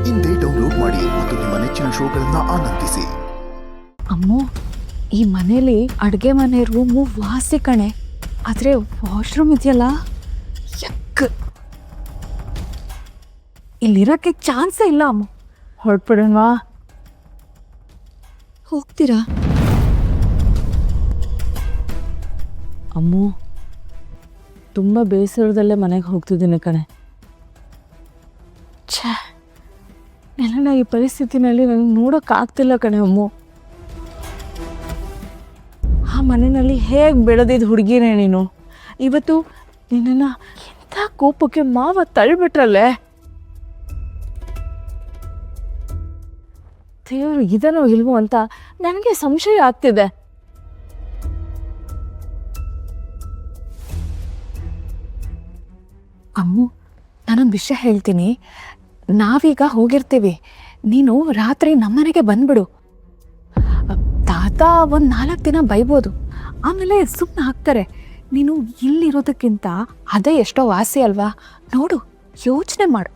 ಇಂದೇ ಡೌನ್ಲೋಡ್ ಮಾಡಿ ಮತ್ತು ನಿಮ್ಮ ನೆಚ್ಚಿನ ಶೋಗಳನ್ನ ಆನಂದಿಸಿ. ಅಮ್ಮು, ಈ ಮನೇಲಿ ಅಡುಗೆ ಮನೆ ರೂಮು ವಾಸಿ ಕಣೆ, ಆದರೆ ವಾಶ್ರೂಮ್ ಇದೆಯಲ್ಲ ಯಕ್, ಇಲ್ಲಿರೋಕ್ಕೆ ಚಾನ್ಸೇ ಇಲ್ಲ ಅಮ್ಮ. ಹೊರಟ್ಬಿಡೋಣವಾ? ಹೋಗ್ತೀರಾ? ಅಮ್ಮು, ತುಂಬ ಬೇಸರದಲ್ಲೇ ಮನೆಗೆ ಹೋಗ್ತಿದ್ದೀನಿ ಕಣೆ. ಛೇ, ಎಲ್ಲ ಈ ಪರಿಸ್ಥಿತಿನಲ್ಲಿ ನನಗೆ ನೋಡೋಕ್ಕಾಗ್ತಿಲ್ಲ ಕಣೆ ಅಮ್ಮು. ಆ ಮನೆಯಲ್ಲಿ ಹೇಗೆ ಬೆಳೆದಿದ್ದ ಹುಡುಗಿನೇ ನೀನು, ಇವತ್ತು ನಿನ್ನನ್ನು ಎಂಥ ಕೋಪಕ್ಕೆ ಮಾವ ತಳ್ಳಿಬಿಟ್ರಲ್ಲೇ. ದೇವರು ಇದನೋ ಇಲ್ವೋ ಅಂತ ನನಗೆ ಸಂಶಯ ಆಗ್ತಿದೆ. ಅಮ್ಮು, ನಾನೊಂದು ವಿಷಯ ಹೇಳ್ತೀನಿ. ನಾವೀಗ ಹೋಗಿರ್ತೀವಿ, ನೀನು ರಾತ್ರಿ ನಮ್ಮನೆಗೆ ಬಂದ್ಬಿಡು. ತಾತ ಒಂದು 4 ದಿನ ಬೈಬೋದು, ಆಮೇಲೆ ಸುಮ್ಮನೆ ಹಾಕ್ತಾರೆ. ನೀನು ಇಲ್ಲಿರೋದಕ್ಕಿಂತ ಅದೇ ಎಷ್ಟೋ ವಾಸಿ ಅಲ್ವಾ? ನೋಡು, ಯೋಚನೆ ಮಾಡು.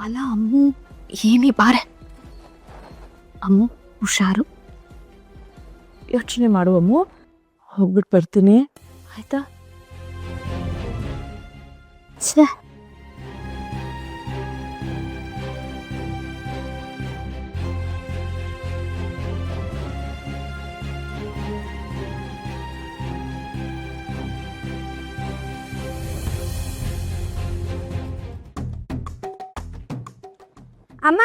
ಅಲ್ಲ ಅಮ್ಮು, ಏನೇ ಬಾರೆ ಅಮ್ಮು, ಹುಷಾರು. ಯೋಚನೆ ಮಾಡು ಅಮ್ಮು, ಹೋಗ್ಬಿಟ್ಟು ಬರ್ತೀನಿ ಆಯ್ತಾ? ಛೇ, ಅಮ್ಮ,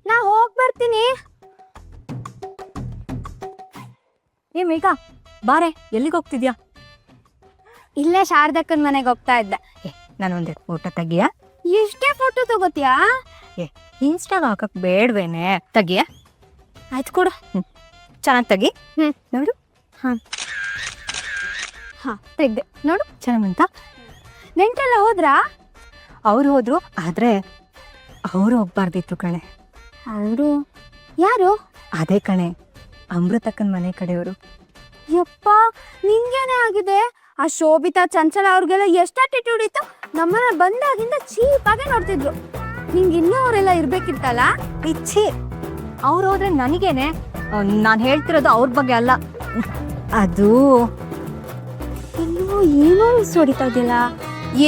ನಾ ಹೋಗಿ ಬರ್ತೀನಿ. ಏ ಮೇಘ, ಬಾರೆ, ಎಲ್ಲಿಗೆ ಹೋಗ್ತಿದ್ಯಾ? ಇಲ್ಲೇ ಶಾರದಕ್ಕನ ಮನೆಗೆ ಹೋಗ್ತಾ ಇದ್ದೆ. ನಾನೊಂದೇ ಫೋಟೋ ತೆಗಿಯ? ಎಷ್ಟೇ ಫೋಟೋ ತಗೋತೀಯಾ? ಇನ್ಸ್ಟಾಗ ಹಾಕಕ್ ಬೇಡವೇನೆ? ತೆಗಿಯ? ಆಯ್ತು ಕೊಡು. ಚೆನ್ನಾಗಿ ತೆಗಿ. ನೋಡು. ಹಾ, ತೆಗ್ದೆ ನೋಡು. ಚೆನ್ನಾಗಂತ. ನೆಂಟೆಲ್ಲ ಹೋದ್ರಾ? ಅವ್ರು ಹೋದ್ರು, ಆದ್ರೆ ಅವರು ಹೋಗ್ಬಾರ್ದಿತ್ತು ಕಣೆ. ಅವರು ಯಾರು? ಅದೇ ಕಣೆ, ಅಮೃತಕ್ಕನ ಮನೆ ಕಡೆಯವರು. ಯಪ್ಪ, ನಿಂಗೇನೆ ಆಗಿದೆ? ಆ ಶೋಭಿತಾ, ಚಂಚಲ ಅವ್ರಿಗೆಲ್ಲ ಎಷ್ಟು ಆಟಿಟ್ಯೂಡ್ ಇತ್ತು. ನಮ್ಮನ್ನ ಬಂದಾಗಿಂದ ಚೀಪಾಗೆ ನೋಡ್ತಿದ್ರು. ನಿಂಗೆ ಇನ್ನೂ ಅವರೆಲ್ಲ ಇರ್ಬೇಕಿತ್ತಲ್ಲ. ಇಚ್ಛಿ, ಅವ್ರು ಹೋದ್ರೆ ನನಗೇನೆ. ನಾನು ಹೇಳ್ತಿರೋದು ಅವ್ರ ಬಗ್ಗೆ ಅಲ್ಲ. ಅದು ಇನ್ನೂ ಏನೋ ಮಿಸ್ ಹೊಡಿತಾ ಇದೆಯಲ್ಲ.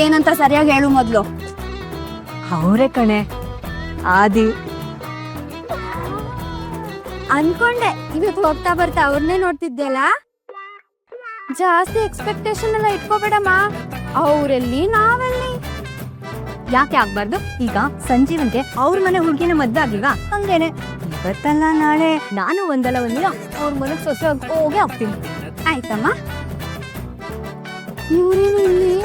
ಏನಂತ ಸರಿಯಾಗಿ ಹೇಳು ಮೊದ್ಲು. ಅವರೇ ಕಣೆ, ಆದಿ. ಅನ್ಕೊಂಡೆ ಇವತ್ತು ಹೋಗ್ತಾ ಬರ್ತಾ ಅವ್ರನ್ನೇ ನೋಡ್ತಿದ್ದೆಲ್ಲ. ಜಾಸ್ತಿ ಎಕ್ಸ್ಪೆಕ್ಟೇಷನ್ ಎಲ್ಲ ಇಟ್ಕೋಬೇಡಮ್ಮ. ಅವರೆಲ್ಲಿ, ನಾವೆಲ್ಲಿ? ಯಾಕೆ ಆಗ್ಬಾರ್ದು? ಈಗ ಸಂಜೀವನ್ಗೆ ಅವ್ರ ಮನೆ ಹುಡುಗಿನ ಮದ್ವೆ ಆಗಿಲ್ವಾ? ಹಂಗೇನೆ ಇವತ್ತಲ್ಲ ನಾಳೆ ನಾನು ಒಂದಲ್ಲ ಒಂದಿನ ಅವ್ರ ಮನೆಗೆ ಸೊಸೆ ಹೋಗಿ ಹೋಗ್ತೀನಿ. ಆಯ್ತಮ್ಮ. ಇವ್ರೇನು ಇಲ್ಲಿ?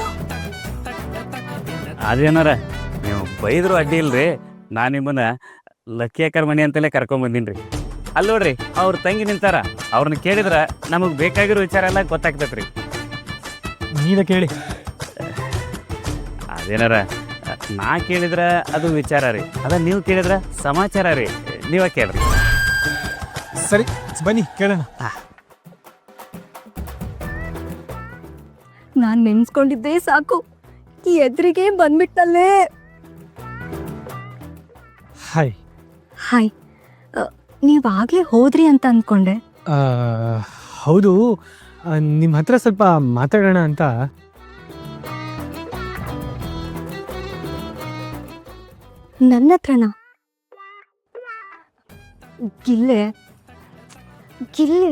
ಅದೇನಾರ ನೀವು ಬೈದ್ರು ಅಡ್ಡಿ ಇಲ್ರಿ. ನಾನು ನಿಮ್ಮನ್ನ ಲಕ್ಕಿ ಅಕ್ಕರ ಮನೆ ಅಂತಲೇ ಕರ್ಕೊಂಬಂದಿನಿ ರೀ. ಅಲ್ಲಿ ನೋಡ್ರಿ, ಅವ್ರ ತಂಗಿ ನಿಂತಾರ. ಅವ್ರನ್ನ ಕೇಳಿದ್ರೆ ನಮಗೆ ಬೇಕಾಗಿರೋ ವಿಚಾರ ಎಲ್ಲ ಗೊತ್ತಾಗ್ತೈತೆ ರೀ. ನೀವೇ ಕೇಳಿ. ಅದೇನಾರ ನಾ ಕೇಳಿದ್ರೆ ಅದು ವಿಚಾರ ರೀ, ಅದ ನೀವು ಕೇಳಿದ್ರೆ ಸಮಾಚಾರ ರೀ. ನೀವೇ ಕೇಳ್ರಿ. ಸರಿ, ಬನ್ನಿ ಕೇಳೋಣ. ನಾನು ನೆನ್ಸ್ಕೊಂಡಿದ್ದೆ ಸಾಕು, ಈ ಎದುರಿಗೆ ಬಂದ್ಬಿಟ್ಟಲ್ಲೇ. ಹಾಯ್. ಹಾಯ್. ನೀವಾಗಲೇ ಹೋದ್ರಿ ಅಂತ ಅಂದ್ಕೊಂಡೆ. ಹೌದು, ನಿಮ್ಮ ಹತ್ರ ಸ್ವಲ್ಪ ಮಾತಾಡೋಣ ಅಂತ. ನನ್ನ ಹತ್ರನಾ? ಗಿಲ್ಲೆ ಗಿಲ್ಲೆ.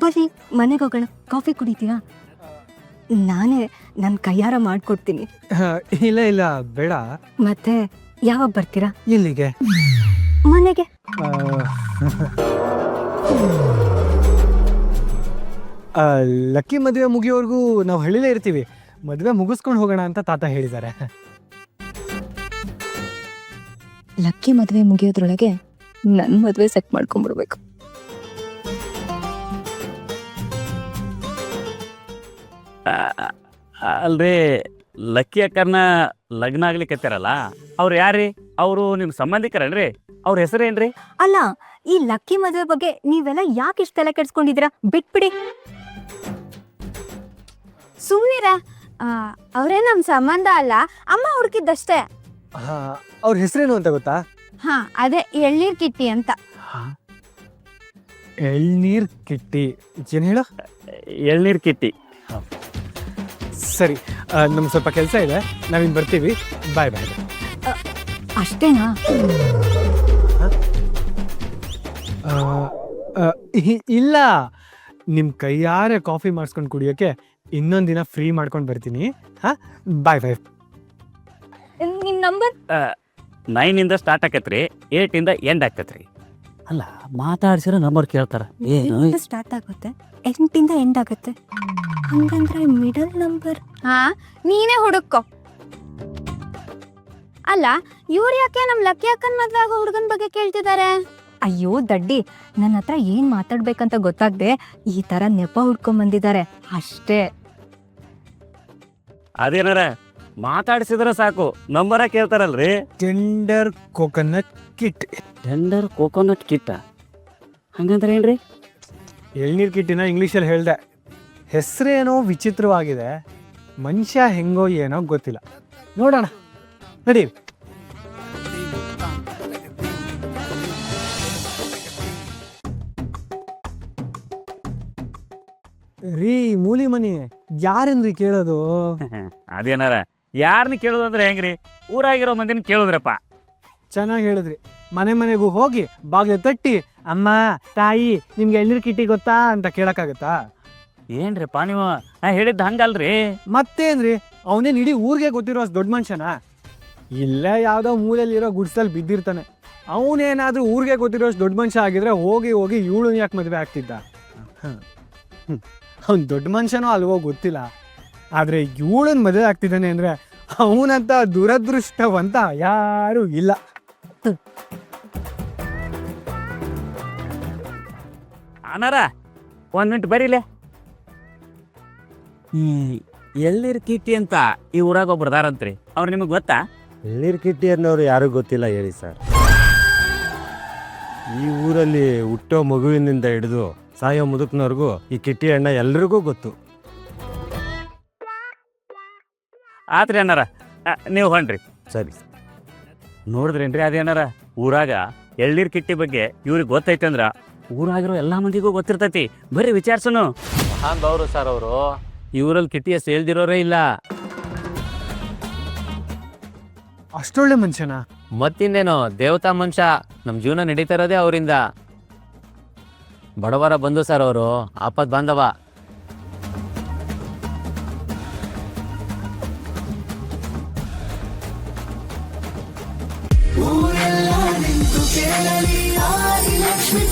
ಬನ್ನಿ ಮನೆಗೆ ಹೋಗೋಣ. ಕಾಫಿ ಕುಡಿತೀರಾ? ನಾನೇ ನನ್ನ ಕೈಯಾರ ಮಾಡಿಕೊಡ್ತೀನಿ. ಇಲ್ಲ ಇಲ್ಲ, ಬೇಡ. ಮತ್ತೆ ಯಾವಾಗ ಬರ್ತೀರಾ? ಎಲ್ಲಿಗೆ? ಮನೆಗೆ. ಲಕ್ಕಿ ಮದುವೆ ಮುಗಿಯೋವರೆಗೂ ನಾವು ಹಳ್ಳಿಲೇ ಇರ್ತೀವಿ. ಮದುವೆ ಮುಗಿಸ್ಕೊಂಡು ಹೋಗೋಣ ಅಂತ ತಾತ ಹೇಳಿದ್ದಾರೆ. ಲಕ್ಕಿ ಮದುವೆ ಮುಗಿಯೋದ್ರೊಳಗೆ ನನ್ನ ಮದುವೆ ಸೆಟ್ ಮಾಡ್ಕೊಂಡ್ಬಿಡ್ಬೇಕು. ಅಲ್ರಿ, ಲಕ್ಕಿ ಅಕ್ಕರ್ನ ಲಗ್ನ ಆಗ್ಲಿಕ್ಕತ್ತಾರಲ್ಲ, ಅವ್ರು ಯಾರ್ರಿ? ಅವರು ನಿಮ್ಮ ಸಂಬಂಧಿಕರನ್ರಿ? ಅವ್ರ ಹೆಸರೇನ್ರಿ? ಅಲ್ಲ, ಈ ಲಕ್ಕಿ ಮದುವೆ ಬಗ್ಗೆ ನೀವೆಲ್ಲ ಯಾಕೆ ಇಷ್ಟೆಲ್ಲ ಕೆಡ್ಸ್ಕೊಂಡಿದ್ದೀರಾ? ಬಿಟ್ಬಿಡಿ, ಸುಮ್ನಿರ. ಅವರೇ ನಮ್ ಸಂಬಂಧ ಅಲ್ಲ, ಅಮ್ಮ ಹುಡುಕಿದ್ದಷ್ಟೇ. ಅವ್ರ ಹೆಸರೇನು ಅಂತ ಗೊತ್ತಾ? ಹಾ, ಅದೇ ಎಳ್ನೀರ್ ಕಿಟ್ಟಿ ಅಂತ. ಎಳ್ನೀರ್ ಕಿಟ್ಟಿ. ಏನು ಹೇಳು? ಎಳ್ನೀರ್ ಕಿಟ್ಟಿ. ಸರಿ, ನಮ್ಗೆ ಸ್ವಲ್ಪ ಕೆಲಸ ಇದೆ, ನಾವಿನ್ ಬರ್ತೀವಿ. ಬಾಯ್ ಬಾಯ್. ಅಷ್ಟೇನಾ? ಇಲ್ಲ, ನಿಮ್ಮ ಕೈಯಾರೆ ಕಾಫಿ ಮಾಡಿಸ್ಕೊಂಡು ಕುಡಿಯೋಕ್ಕೆ ಇನ್ನೊಂದು ದಿನ ಫ್ರೀ ಮಾಡ್ಕೊಂಡು ಬರ್ತೀನಿ. ಹಾಂ, ಬಾಯ್ ಬಾಯ್. ನಿಮ್ ನಂಬರ್ 9 ಇಂದ ಸ್ಟಾರ್ಟ್ ಆಕತ್ರಿ, 8 ಇಂದ ಎಂಡ್ ಆಕತ್ರಿ. ಅಲ್ಲ, ಮಾತಾಡ್ಸಿರೋ ನಂಬರ್ ಕೇಳ್ತಾರ. ಏನು ಸ್ಟಾರ್ಟ್ ಆಗುತ್ತೆ, 8 ಎಂಡ್ ಆಗುತ್ತೆ. ಹಂಗಂದ್ರೆ ಮಿಡಲ್ ನಂಬರ್. ಹಾ, ನೀನೇ ಹುಡುಕೋ. ಅಲ್ಲ, ಇವ್ರು ಯಾಕೆ ನಮ್ ಲಕ್ಕಿ ಅಕ್ಕನ್ ಮದ್ವೆ ಆಗೋ ಹುಡುಗನ್ ಬಗ್ಗೆ ಕೇಳ್ತಿದ್ದಾರೆ? ಅಯ್ಯೋ ದಡ್ಡಿ, ನನ್ನ ಹತ್ರ ಏನ್ ಮಾತಾಡ್ಬೇಕಂತ ಗೊತ್ತಾಗ್ದೆ ಈ ತರ ನೆಪ ಹುಡ್ಕೊಂಡ್ ಬಂದಿದ್ದಾರೆ ಅಷ್ಟೇ. ಅದೇನಾರ ಮಾತಾಡ್ಸಿದ್ರೆ ಸಾಕು, ನಂಬರ ಕೇಳ್ತಾರಲ್ರಿ. Tender coconut kit. Tender coconut ಕಿಟ್ಟ ಹಂಗಂದ್ರೆ ಏನ್ರಿ? ಎಳ್ನೀರ್ ಕಿಟ್ಟಿನ ಇಂಗ್ಲೀಷಲ್ಲಿ ಹೇಳ್ದೆ. ಹೆಸರೇನೋ ವಿಚಿತ್ರವಾಗಿದೆ, ಮನುಷ್ಯ ಹೆಂಗೋ ಏನೋ ಗೊತ್ತಿಲ್ಲ. ನೋಡೋಣ, ನಡೀರಿ. ರೀ ಮೂಲಿ ಮನಿ, ಯಾರೇನ್ರಿ ಕೇಳೋದು? ಅದೇನಾರ ಯಾರನ್ನ ಕೇಳೋದು ಅಂದ್ರೆ ಹೆಂಗ್ರಿ? ಊರಾಗಿರೋ ಮಂದಿನ ಕೇಳುದ್ರಪ್ಪ. ಚೆನ್ನಾಗಿ ಹೇಳಿದ್ರಿ. ಮನೆ ಮನೆಗೂ ಹೋಗಿ ಬಾಗಿಲು ತಟ್ಟಿ, ಅಮ್ಮ ತಾಯಿ ನಿಮ್ಗೆ ಎಳ್ನೀರ್ ಕಿಟ್ಟಿ ಗೊತ್ತಾ ಅಂತ ಕೇಳಕ್ಕಾಗತ್ತಾ? ಏನ್ರಿಪ್ಪ ನೀವು ಹೇಳಿದ್ದು ಹಂಗಲ್ರಿ. ಮತ್ತೇನ್ರಿ, ಅವನೇನು ಇಡೀ ಊರಿಗೆ ಗೊತ್ತಿರೋ ಅಷ್ಟು ದೊಡ್ಡ ಮನುಷ್ಯನ? ಇಲ್ಲೇ ಯಾವುದೋ ಮೂಲೆಯಲ್ಲಿರೋ ಗುಡ್ಸಲ್ಲಿ ಬಿದ್ದಿರ್ತಾನೆ. ಅವನೇನಾದ್ರೂ ಊರಿಗೆ ಗೊತ್ತಿರೋ ಅಷ್ಟು ದೊಡ್ಡ ಮನುಷ್ಯ ಆಗಿದ್ರೆ ಹೋಗಿ ಹೋಗಿ ಇವಳು ಯಾಕೆ ಮದುವೆ ಆಗ್ತಿದ್ದ? ಅವ್ನು ದೊಡ್ಡ ಮನುಷ್ಯನೋ ಅಲ್ವೋ ಗೊತ್ತಿಲ್ಲ, ಆದರೆ ಇವಳನ್ನ ಮದುವೆ ಆಗ್ತಿದ್ದಾನೆ ಅಂದರೆ ಅವನಂತ ದುರದೃಷ್ಟವಂತ ಯಾರೂ ಇಲ್ಲ. ಅನಾರ 1 ಮಿನಿಟ್ ಬರೀಲೆ. ಈ ಎಳ್ನೀರ್ ಕಿಟ್ಟಿ ಅಂತ ಈ ಊರಾಗ ಒಬ್ರು ಅದಾರಂತ್ರಿ, ಅವ್ರು ನಿಮಗೆ ಗೊತ್ತಾ? ಎಳ್ನೀರು ಕಿಟ್ಟಿ ಅನ್ನೋರು ಯಾರಿಗೂ ಗೊತ್ತಿಲ್ಲ ಹೇಳಿ ಸರ್. ಈ ಊರಲ್ಲಿ ಹುಟ್ಟೋ ಮಗುವಿನಿಂದ ಹಿಡಿದು ಸಾಯೋ ಮುದುಕ್ನವ್ರಿಗೂ ಈ ಕಿಟ್ಟಿ ಅಣ್ಣ ಎಲ್ರಿಗೂ ಗೊತ್ತು. ಆತ್ರಿ ಅನ್ನಾರ, ನೀವು ಹೊಂಡ್ರಿ. ಸರಿ, ನೋಡಿದ್ರೇನ್ರಿ ಅದೇನಾರ ಊರಾಗ ಎಳ್ನೀರ್ ಕಿಟ್ಟಿ ಬಗ್ಗೆ ಇವ್ರಿಗೆ ಗೊತ್ತೈತೆ ಅಂದ್ರ ಊರಾಗಿರೋ ಎಲ್ಲಾ ಮಂದಿಗೂ ಗೊತ್ತಿರ್ತೈತಿ. ಬರ್ರಿ ವಿಚಾರ್ಸನು. ಮಹಾನ್ ಬವ್ರು ಸರ್ ಅವರು. ಇವರಲ್ಲಿ ಕಿಟ್ಟಿಯ ಸೇಲ್ದಿರೋರೇ ಇಲ್ಲ. ಅಷ್ಟೊಳ್ಳೆ ಮನುಷ್ಯನ? ಮತ್ತಿಂದೇನೋ ದೇವತಾ ಮನುಷ್ಯ. ನಮ್ಮ ಜೀವನ ನಡೀತಾ ಇರೋದೇ ಅವರಿಂದ. ಬಡವರ ಬಂಧು ಸರ್ ಅವರು, ಆಪತ್ ಬಾಂಧವ. ಊರೆಲ್ಲ ನಿಂತು ಕೇಳಲಿ ಆದಿ ಲಕ್ಷ್ಮೀ